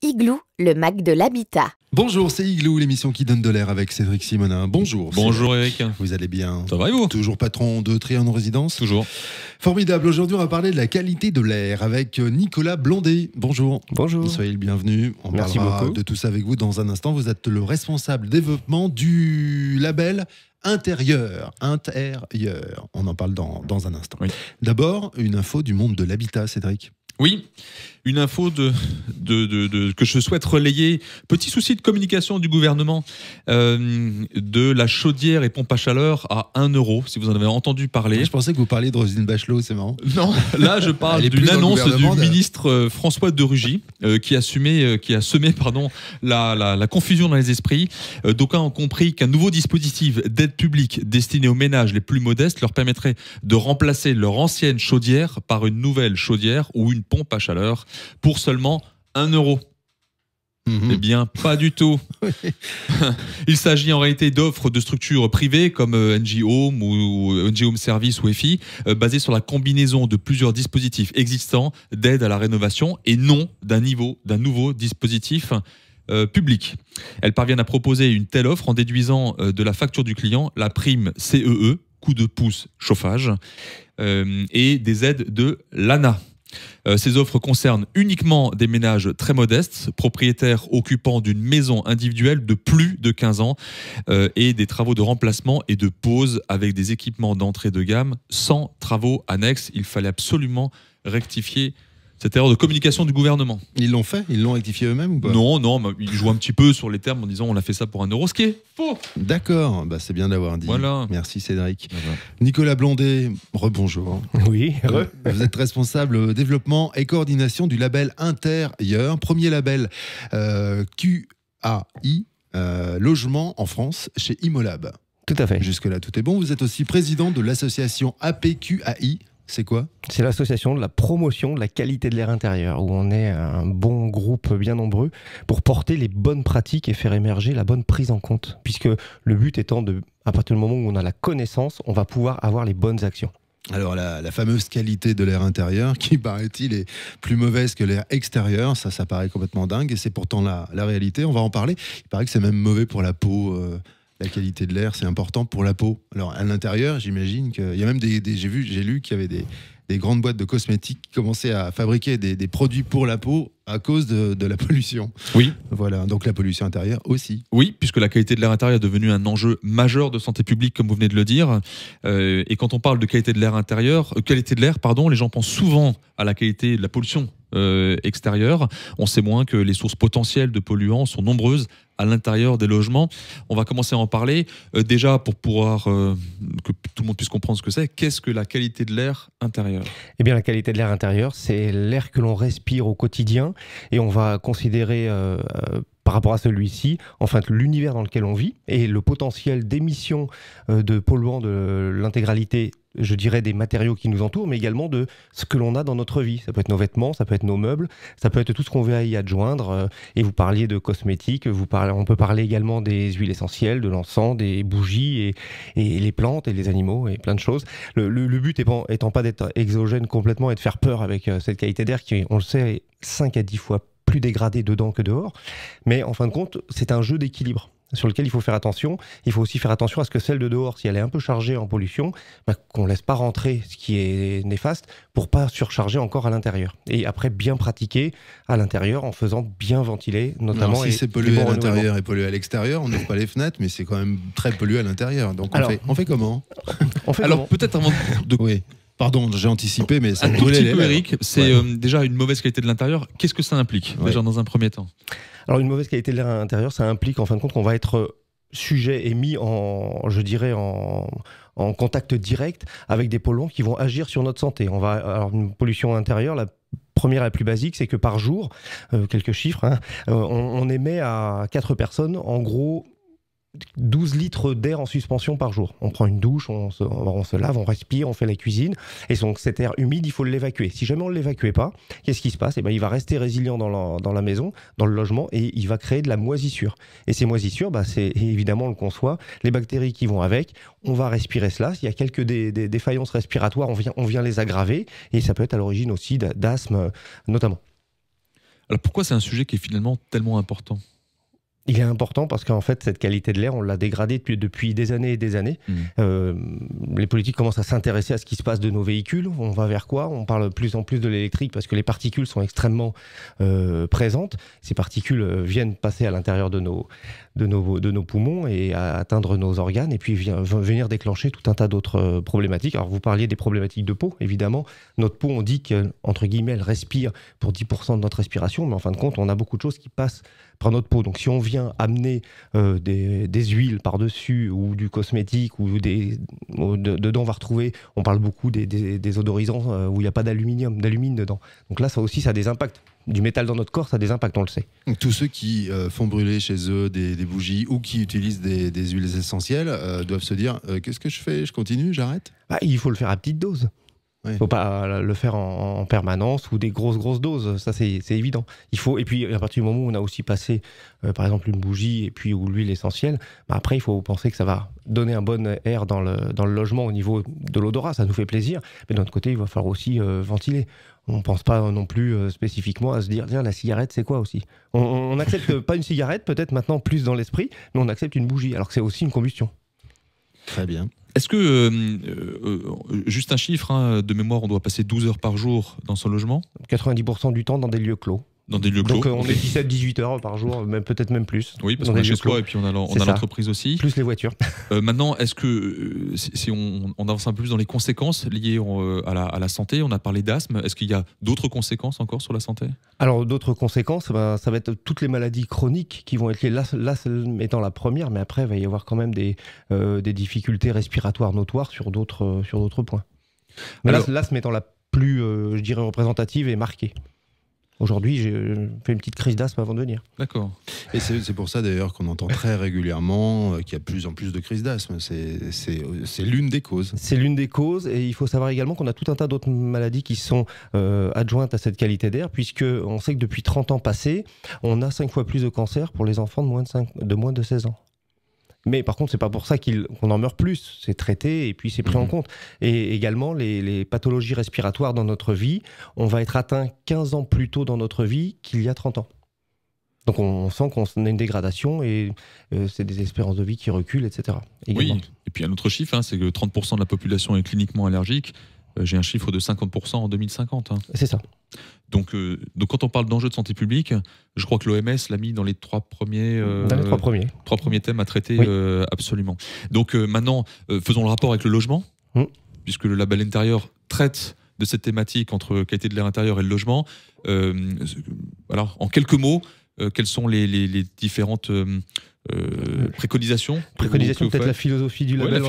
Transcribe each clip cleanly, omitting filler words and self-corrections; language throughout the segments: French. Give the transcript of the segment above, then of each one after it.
Igloo, le Mac de l'habitat. Bonjour, c'est Igloo, l'émission qui donne de l'air avec Cédric Simonin. Bonjour. Bonjour Eric. Vous allez bien? Ça va et vous? Toujours patron de Trianon Résidence? Toujours. Formidable. Aujourd'hui, on va parler de la qualité de l'air avec Nicolas Blondet. Bonjour. Bonjour. Soyez le bienvenu. On Merci parlera beaucoup de tout ça avec vous dans un instant. Vous êtes le responsable développement du label Intérieur. On en parle dans un instant. Oui. D'abord, une info du monde de l'habitat, Cédric. Oui, une info que je souhaite relayer. Petit souci de communication du gouvernement de la chaudière et pompe à chaleur à 1 €, si vous en avez entendu parler. Je pensais que vous parliez de Roselyne Bachelot, c'est marrant. Non, là je parle d'une annonce du ministre François de Rugy qui a semé la confusion dans les esprits. D'aucuns ont compris qu'un nouveau dispositif d'aide publique destiné aux ménages les plus modestes leur permettrait de remplacer leur ancienne chaudière par une nouvelle chaudière ou une pompe à chaleur pour seulement 1 €. Eh bien, pas du tout. Il s'agit en réalité d'offres de structures privées comme NG Home ou NG Home Service ou EFI, basées sur la combinaison de plusieurs dispositifs existants d'aide à la rénovation et non d'un nouveau dispositif public. Elles parviennent à proposer une telle offre en déduisant de la facture du client la prime CEE, coup de pouce chauffage, et des aides de l'ANA. Ces offres concernent uniquement des ménages très modestes, propriétaires occupants d'une maison individuelle de plus de 15 ans et des travaux de remplacement et de pose avec des équipements d'entrée de gamme sans travaux annexes. Il fallait absolument rectifier cette erreur de communication du gouvernement. Ils l'ont fait? Ils l'ont rectifié eux-mêmes ou pas? Non, ils jouent un petit peu sur les termes en disant on a fait ça pour 1 €, ce qui est faux. D'accord, c'est bien d'avoir dit. Voilà. Merci Cédric. Voilà. Nicolas Blondet, rebonjour. Oui. Vous êtes responsable développement et coordination du label Intérieur, premier label QAI, logement en France chez Imolab. Tout à fait. Jusque-là, tout est bon. Vous êtes aussi président de l'association APQAI. C'est quoi? C'est l'association de la promotion de la qualité de l'air intérieur, où on est un bon groupe bien nombreux pour porter les bonnes pratiques et faire émerger la bonne prise en compte. Puisque le but étant à partir du moment où on a la connaissance, on va pouvoir avoir les bonnes actions. Alors la fameuse qualité de l'air intérieur qui paraît-il est plus mauvaise que l'air extérieur, ça paraît complètement dingue et c'est pourtant la réalité, on va en parler. Il paraît que c'est même mauvais pour la peau. La qualité de l'air, c'est important pour la peau. Alors, à l'intérieur, j'imagine qu'il y a même j'ai lu qu'il y avait des grandes boîtes de cosmétiques qui commençaient à fabriquer des produits pour la peau à cause de la pollution. Oui. Voilà, donc la pollution intérieure aussi. Oui, puisque la qualité de l'air intérieur est devenue un enjeu majeur de santé publique, comme vous venez de le dire. Et quand on parle de qualité de l'air les gens pensent souvent à la qualité de la pollution extérieure. On sait moins que les sources potentielles de polluants sont nombreuses à l'intérieur des logements. On va commencer à en parler. Déjà, pour pouvoir que tout le monde puisse comprendre ce que c'est, qu'est-ce que la qualité de l'air intérieur? Eh bien, la qualité de l'air intérieur, c'est l'air que l'on respire au quotidien et on va considérer par rapport à celui-ci, enfin l'univers dans lequel on vit et le potentiel d'émission de polluants de l'intégralité, je dirais, des matériaux qui nous entourent, mais également de ce que l'on a dans notre vie. Ça peut être nos vêtements, ça peut être nos meubles, ça peut être tout ce qu'on veut y adjoindre. Et vous parliez de cosmétiques, on peut parler également des huiles essentielles, de l'encens, des bougies et les plantes et les animaux et plein de choses. Le but étant pas d'être exogène complètement et de faire peur avec cette qualité d'air qui, on le sait, est 5 à 10 fois plus dégradée dedans que dehors. Mais en fin de compte, c'est un jeu d'équilibre sur lequel il faut faire attention. Il faut aussi faire attention à ce que celle de dehors, si elle est un peu chargée en pollution, qu'on ne laisse pas rentrer ce qui est néfaste pour pas surcharger encore à l'intérieur. Et après, bien pratiquer à l'intérieur en faisant bien ventiler, notamment. Alors, si c'est pollué à l'intérieur et pollué à l'extérieur, on n'ouvre pas les fenêtres, mais c'est quand même très pollué à l'intérieur. Donc on fait comment? Alors peut-être avant de... Oui. Pardon, j'ai anticipé, mais ça un me tout brûlait petit les peu, lèvres. Eric, c'est déjà une mauvaise qualité de l'intérieur. Qu'est-ce que ça implique, déjà dans un premier temps? Alors, une mauvaise qualité de l'air intérieur, ça implique en fin de compte qu'on va être sujet et mis en contact direct avec des polluants qui vont agir sur notre santé. Alors, une pollution intérieure, la première, la plus basique, c'est que par jour, quelques chiffres, on émet à 4 personnes, en gros, 12 litres d'air en suspension par jour. On prend une douche, on se lave, on respire, on fait la cuisine. Et donc cet air humide, il faut l'évacuer. Si jamais on ne l'évacue pas, qu'est-ce qui se passe? Il va rester résilient dans la maison, dans le logement, et il va créer de la moisissure. Et ces moisissures, c'est évidemment, on le conçoit, les bactéries qui vont avec, on va respirer cela. S'il y a quelques défaillances respiratoires, on vient les aggraver. Et ça peut être à l'origine aussi d'asthme, notamment. Alors pourquoi c'est un sujet qui est finalement tellement important ? Il est important parce qu'en fait, cette qualité de l'air, on l'a dégradée depuis des années et des années. Les politiques commencent à s'intéresser à ce qui se passe de nos véhicules. On va vers quoi ? On parle de plus en plus de l'électrique parce que les particules sont extrêmement présentes. Ces particules viennent passer à l'intérieur de nos poumons et à atteindre nos organes et puis venir déclencher tout un tas d'autres problématiques. Alors vous parliez des problématiques de peau, évidemment. Notre peau, on dit qu'entre guillemets, elle respire pour 10% de notre respiration, mais en fin de compte, on a beaucoup de choses qui passent par notre peau. Donc si on vient amener des huiles par-dessus ou du cosmétique ou dedans on va retrouver, on parle beaucoup des odorisants où il n'y a pas d'alumine dedans. Donc là ça aussi ça a des impacts. Du métal dans notre corps, ça a des impacts, on le sait. Donc, tous ceux qui font brûler chez eux des bougies ou qui utilisent des huiles essentielles doivent se dire qu'est-ce que je fais ? Je continue ? J'arrête ? Il faut le faire à petite dose. Il ne faut pas le faire en permanence ou des grosses doses, ça c'est évident. Et puis à partir du moment où on a aussi passé par exemple une bougie et puis ou l'huile essentielle, après il faut penser que ça va donner un bon air dans le logement au niveau de l'odorat, ça nous fait plaisir, mais d'un autre côté il va falloir aussi ventiler. On ne pense pas non plus spécifiquement à se dire tiens la cigarette c'est quoi aussi. On n'accepte pas une cigarette peut-être maintenant plus dans l'esprit, mais on accepte une bougie alors que c'est aussi une combustion. Très bien. Est-ce que, juste un chiffre, de mémoire, on doit passer 12 heures par jour dans son logement ? 90% du temps dans des lieux clos. Dans des lieux clos. Donc on est 17-18 heures par jour, peut-être même plus. Oui, parce qu'on est chez soi et puis on a l'entreprise aussi. Plus les voitures. Maintenant, est-ce que, si on avance un peu plus dans les conséquences liées à la santé, on a parlé d'asthme, est-ce qu'il y a d'autres conséquences encore sur la santé ? Alors d'autres conséquences, ça va être toutes les maladies chroniques qui vont être liées, l'asthme étant la première, mais après il va y avoir quand même des difficultés respiratoires notoires sur d'autres points. Mais l'asthme étant la plus, je dirais, représentative et marquée. Aujourd'hui, j'ai fait une petite crise d'asthme avant de venir. D'accord. Et c'est pour ça d'ailleurs qu'on entend très régulièrement qu'il y a de plus en plus de crises d'asthme. C'est l'une des causes. C'est l'une des causes et il faut savoir également qu'on a tout un tas d'autres maladies qui sont adjointes à cette qualité d'air puisque on sait que depuis 30 ans passés, on a 5 fois plus de cancers pour les enfants de moins de 16 ans. Mais par contre, c'est pas pour ça qu'on en meurt plus. C'est traité et puis c'est pris en compte. Et également, les pathologies respiratoires dans notre vie, on va être atteint 15 ans plus tôt dans notre vie qu'il y a 30 ans. Donc on sent qu'on a une dégradation et c'est des espérances de vie qui reculent, etc. également. Oui, et puis un autre chiffre, c'est que 30% de la population est cliniquement allergique. J'ai un chiffre de 50% en 2050. C'est ça. Donc quand on parle d'enjeux de santé publique, je crois que l'OMS l'a mis dans les trois premiers thèmes à traiter, oui. Absolument. Donc maintenant, faisons le rapport avec le logement, puisque le label intérieur traite de cette thématique entre qualité de l'air intérieur et le logement. Alors, en quelques mots, quelles sont les différentes préconisations peut-être la philosophie du label.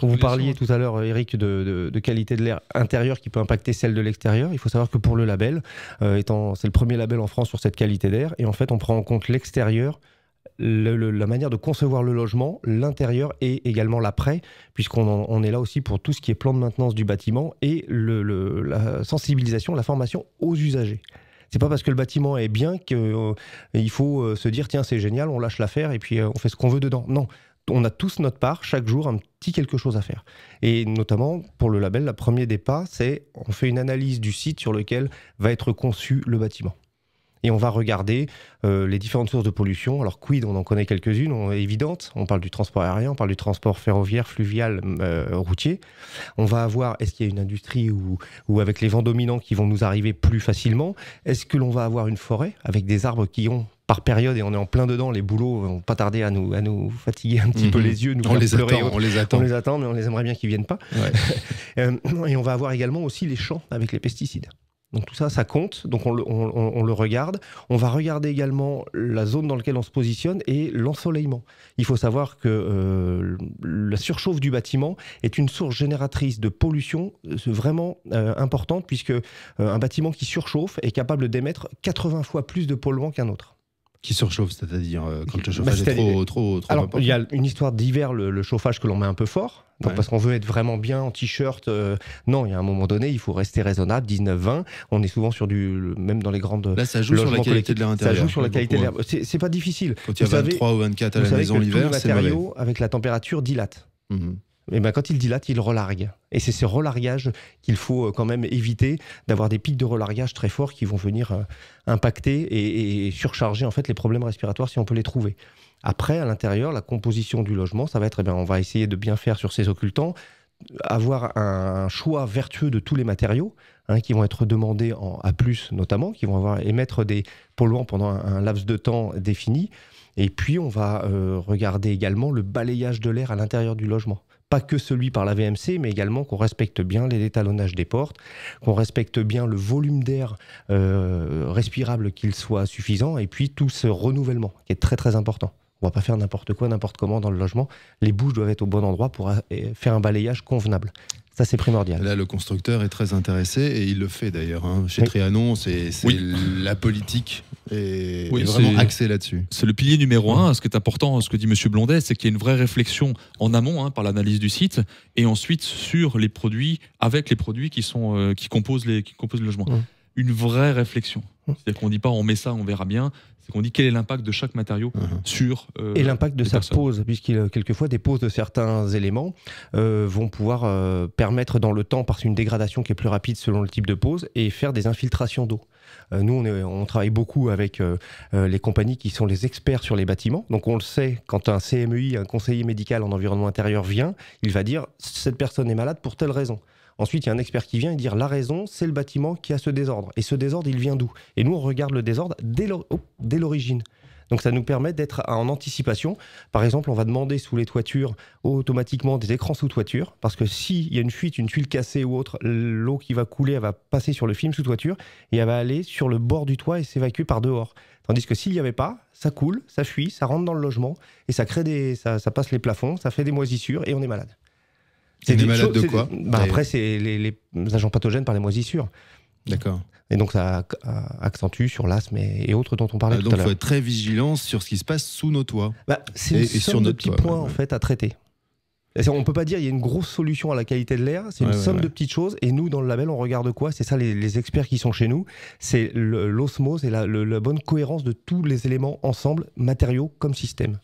Vous parliez tout à l'heure, Eric, de qualité de l'air intérieur qui peut impacter celle de l'extérieur. Il faut savoir que pour le label, c'est le premier label en France sur cette qualité d'air, et en fait on prend en compte l'extérieur, la manière de concevoir le logement, l'intérieur et également l'après, puisqu'on est là aussi pour tout ce qui est plan de maintenance du bâtiment et la sensibilisation, la formation aux usagers. C'est pas parce que le bâtiment est bien qu'il faut se dire tiens c'est génial, on lâche l'affaire et puis on fait ce qu'on veut dedans. Non, on a tous notre part, chaque jour un petit quelque chose à faire. Et notamment pour le label, le premier des pas, c'est on fait une analyse du site sur lequel va être conçu le bâtiment. Et on va regarder les différentes sources de pollution. Alors quid, on en connaît quelques-unes, évidentes. On parle du transport aérien, on parle du transport ferroviaire, fluvial, routier. On va avoir, est-ce qu'il y a une industrie ou avec les vents dominants qui vont nous arriver plus facilement? Est-ce que l'on va avoir une forêt avec des arbres qui ont par période, et on est en plein dedans, les bouleaux vont pas tarder à nous fatiguer un petit peu les yeux, nous on les pleurer. On les attend, mais on les aimerait bien qu'ils viennent pas. Ouais. Et on va avoir également aussi les champs avec les pesticides. Donc tout ça, ça compte, donc on le regarde. On va regarder également la zone dans laquelle on se positionne et l'ensoleillement. Il faut savoir que la surchauffe du bâtiment est une source génératrice de pollution vraiment importante, puisque un bâtiment qui surchauffe est capable d'émettre 80 fois plus de polluants qu'un autre. Qui surchauffe, c'est-à-dire quand le chauffage est trop alors, important. Il y a une histoire d'hiver, le chauffage que l'on met un peu fort, donc parce qu'on veut être vraiment bien en t-shirt. Non, il y a un moment donné, il faut rester raisonnable, 19-20. On est souvent sur même dans les grandes. Là, ça joue sur la qualité de l'air intérieur. Ça joue sur la qualité de l'air. C'est pas difficile. Quand il y a 23 ou 24 à la maison l'hiver, c'est mauvais. Les matériaux avec la température dilatent. Et ben, quand il dilate, il relargue. Et c'est ces relargages qu'il faut quand même éviter, d'avoir des pics de relargage très forts qui vont venir impacter et surcharger en fait les problèmes respiratoires si on peut les trouver. Après, à l'intérieur, la composition du logement, ça va être, on va essayer de bien faire sur ces occultants, avoir un choix vertueux de tous les matériaux qui vont être demandés en A+, notamment, qui vont émettre des polluants pendant un laps de temps défini. Et puis, on va regarder également le balayage de l'air à l'intérieur du logement. Pas que celui par la VMC, mais également qu'on respecte bien les étalonnages des portes, qu'on respecte bien le volume d'air respirable, qu'il soit suffisant, et puis tout ce renouvellement, qui est très très important. On ne va pas faire n'importe quoi, n'importe comment dans le logement. Les bouches doivent être au bon endroit pour faire un balayage convenable. Ça, c'est primordial. Là, le constructeur est très intéressé et il le fait d'ailleurs. Chez Trianon, c'est la politique est vraiment axée là-dessus. C'est le pilier numéro 1. Ce qui est important, ce que dit M. Blondet, c'est qu'il y a une vraie réflexion en amont par l'analyse du site et ensuite sur les produits, avec les produits qui composent le logement. Une vraie réflexion. C'est-à-dire qu'on ne dit pas on met ça, on verra bien. C'est qu'on dit quel est l'impact de chaque matériau sur et l'impact de sa pose, puisqu'il quelquefois des poses de certains éléments vont pouvoir permettre dans le temps, parce qu'une dégradation qui est plus rapide selon le type de pose, et faire des infiltrations d'eau. Nous, on travaille beaucoup avec les compagnies qui sont les experts sur les bâtiments. Donc on le sait, quand un CMEI, un conseiller médical en environnement intérieur vient, il va dire cette personne est malade pour telle raison. Ensuite, il y a un expert qui vient et dire la raison, c'est le bâtiment qui a ce désordre. Et ce désordre, il vient d'où? Et nous, on regarde le désordre dès l'origine. Donc ça nous permet d'être en anticipation. Par exemple, on va demander sous les toitures automatiquement des écrans sous toiture, parce que s'il y a une fuite, une tuile cassée ou autre, l'eau qui va couler, elle va passer sur le film sous toiture et elle va aller sur le bord du toit et s'évacuer par dehors. Tandis que s'il n'y avait pas, ça coule, ça fuit, ça rentre dans le logement et ça crée ça passe les plafonds, ça fait des moisissures et on est malade. C'est des malades de quoi? Après, c'est les agents pathogènes par les moisissures. D'accord. Et donc, ça accentue sur l'asthme et autres dont on parlait tout à l'heure. Donc, il faut être très vigilant sur ce qui se passe sous nos toits. C'est une somme de petits points, en fait, à traiter. On ne peut pas dire qu'il y a une grosse solution à la qualité de l'air, c'est une somme de petites choses. Et nous, dans le label, on regarde quoi? C'est ça, les experts qui sont chez nous. C'est l'osmose et la bonne cohérence de tous les éléments ensemble, matériaux comme système.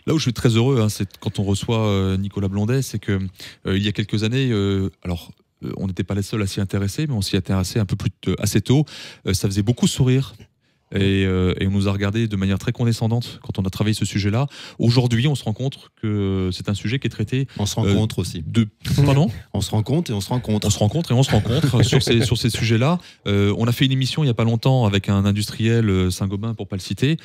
Là où je suis très heureux, c'est quand on reçoit Nicolas Blondet, c'est que il y a quelques années, on n'était pas les seuls à s'y intéresser, mais on s'y intéressait un peu assez tôt. Ça faisait beaucoup sourire. Et on nous a regardé de manière très condescendante quand on a travaillé ce sujet-là. Aujourd'hui, on se rend compte que c'est un sujet qui est traité. On se rencontre aussi. Pardon ? On se rencontre et on se rencontre. On se rencontre et on se rencontre sur ces sujets-là. On a fait une émission il n'y a pas longtemps avec un industriel Saint-Gobain, pour ne pas le citer,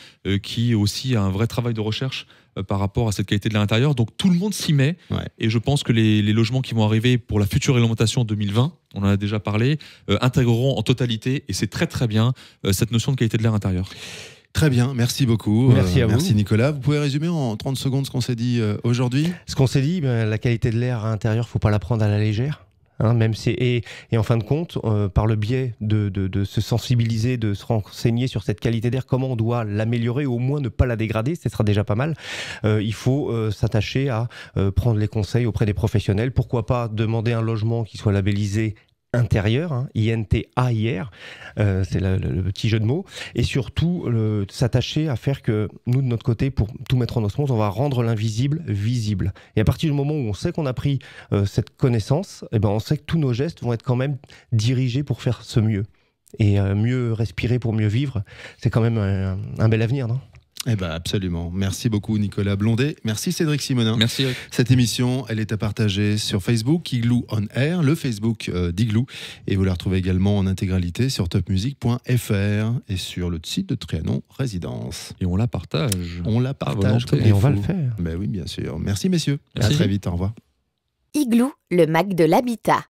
qui aussi a un vrai travail de recherche par rapport à cette qualité de l'intérieur. Donc tout le monde s'y met. Et je pense que les logements qui vont arriver pour la future réglementation 2020, on en a déjà parlé, intégreront en totalité, et c'est très très bien, cette notion de qualité de l'air intérieur. Très bien, merci beaucoup. Merci à vous. Merci Nicolas. Vous pouvez résumer en 30 secondes ce qu'on s'est dit aujourd'hui? Ce qu'on s'est dit, la qualité de l'air intérieur, il ne faut pas la prendre à la légère. Même et en fin de compte, par le biais de se sensibiliser, de se renseigner sur cette qualité d'air, comment on doit l'améliorer ou au moins ne pas la dégrader, ce sera déjà pas mal. Il faut s'attacher à prendre les conseils auprès des professionnels. Pourquoi pas demander un logement qui soit labellisé intérieur, INTAIR, c'est le petit jeu de mots, et surtout s'attacher à faire que nous, de notre côté, pour tout mettre en osmose, on va rendre l'invisible visible. Et à partir du moment où on sait qu'on a pris cette connaissance, on sait que tous nos gestes vont être quand même dirigés pour faire ce mieux. Et mieux respirer pour mieux vivre, c'est quand même un bel avenir, non ? Absolument. Merci beaucoup Nicolas Blondet. Merci Cédric Simonin. Merci Eric. Cette émission, elle est à partager sur Facebook, Igloo On Air, le Facebook d'Igloo. Et vous la retrouvez également en intégralité sur topmusic.fr et sur le site de Trianon Résidence. Et on la partage. On la partage. Et on va le faire. Oui, bien sûr. Merci messieurs. Merci. À très vite. Au revoir. Igloo, le Mac de l'habitat.